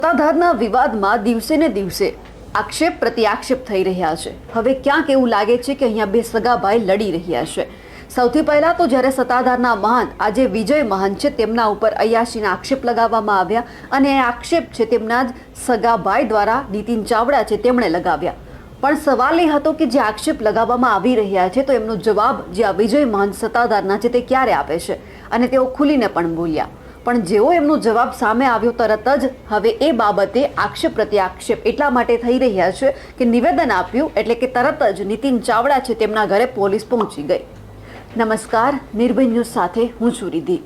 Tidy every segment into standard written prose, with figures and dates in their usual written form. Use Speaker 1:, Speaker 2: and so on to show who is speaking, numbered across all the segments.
Speaker 1: સત્તાધારના વિવાદમાં દિવસે ને દિવસે આક્ષેપ પ્રતિ આક્ષેપ થઈ રહ્યા છે। હવે ક્યાંક એવું લાગે છે કે અહીંયા બે સગા ભાઈ લડી રહ્યા છે। સૌથી પહેલા તો જ્યારે સત્તાધારના મહંત આજે વિજય મહંત છે તેમના ઉપર અયાશીના આક્ષેપ લગાવવામાં આવ્યા અને એ આક્ષેપ છે તેમના જ સગા ભાઈ દ્વારા નીતિન ચાવડા છે તેમણે લગાવ્યા। પણ સવાલ એ હતો કે જે આક્ષેપ લગાવવામાં આવી રહ્યા છે તો એમનો જવાબ જે આ વિજય મહંત સત્તાધારના છે તે ક્યારે આપે છે અને તેઓ ખુલીને પણ બોલ્યા। પણ જેવો એમનો જવાબ સામે આવ્યો તરત જ હવે એ બાબતે આક્ષેપ પ્રતિ આક્ષેપ એટલા માટે થઈ રહ્યા છે કે નિવેદન આપ્યું એટલે કે તરત જ નીતિન ચાવડા છે તેમના ઘરે પોલીસ પહોંચી ગઈ। નમસ્કાર, નિર્ભય ન્યૂઝ સાથે હું છું રિધિ।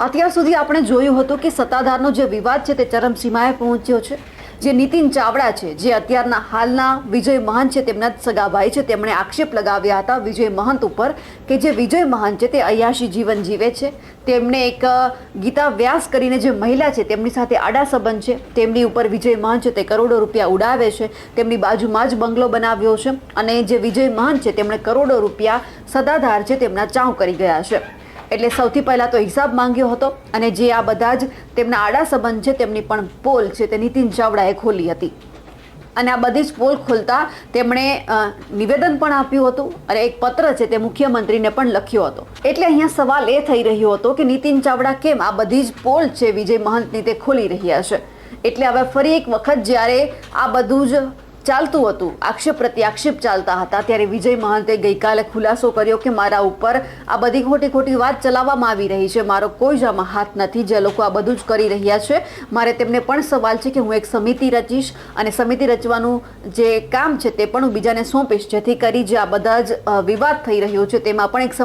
Speaker 1: અત્યાર સુધી આપણે જોયું હતું કે સત્તાધારનો જે વિવાદ છે તે ચરમસીમાએ પહોંચ્યો છે। જે નીતિન ચાવડા છે જે અત્યારના હાલના વિજય મહંત છે તેમના જ સગા ભાઈ છે તેમણે આક્ષેપ લગાવ્યા હતા વિજય મહંત ઉપર કે જે વિજય મહંત છે તે અયાશી જીવન જીવે છે। તેમણે એક ગીતા વ્યાસ કરીને જે મહિલા છે તેમની સાથે આડા સંબંધ છે, તેમની ઉપર વિજય મહંત છે તે કરોડો રૂપિયા ઉડાવે છે, તેમની બાજુમાં જ બંગલો બનાવ્યો છે અને જે વિજય મહંત છે તેમણે કરોડો રૂપિયા સત્તાધાર છે તેમના ચાઉ કરી ગયા છે। એટલે સૌથી પહેલાં તો હિસાબ માંગ્યો હતો અને જે આ બધા જ તેમના આડા સંબંધ છે તેમની પણ પોલ છે તે નીતિન ચાવડાએ ખોલી હતી અને આ બધી જ પોલ ખોલતા તેમણે નિવેદન પણ આપ્યું હતું અને એક પત્ર છે તે મુખ્યમંત્રીને પણ લખ્યો હતો। એટલે અહીંયા સવાલ એ થઈ રહ્યો હતો કે નીતિન ચાવડા કેમ આ બધી જ પોલ છે વિજય મહંતની તે ખોલી રહ્યા છે। એટલે હવે ફરી એક વખત જ્યારે આ બધું જ ચાલતું હતું, આક્ષેપ પ્રતિ આક્ષેપ ચાલતા હતા, ત્યારે વિજય મહંતે ગઈકાલે ખુલાસો કર્યો કે મારા ઉપર આ બધી ખોટી વાત ચલાવવામાં આવી રહી છે, મારો કોઈ જ આમાં હાથ નથી, જે લોકો આ બધું જ કરી રહ્યા છે। મારે તેમને પણ સવાલ છે કે હું એક સમિતિ રચીશ અને સમિતિ રચવાનું જે કામ છે તે પણ હું બીજાને સોંપીશ, જેથી કરી જે આ બધા જ વિવાદ થઈ રહ્યો છે તેમાં પણ એક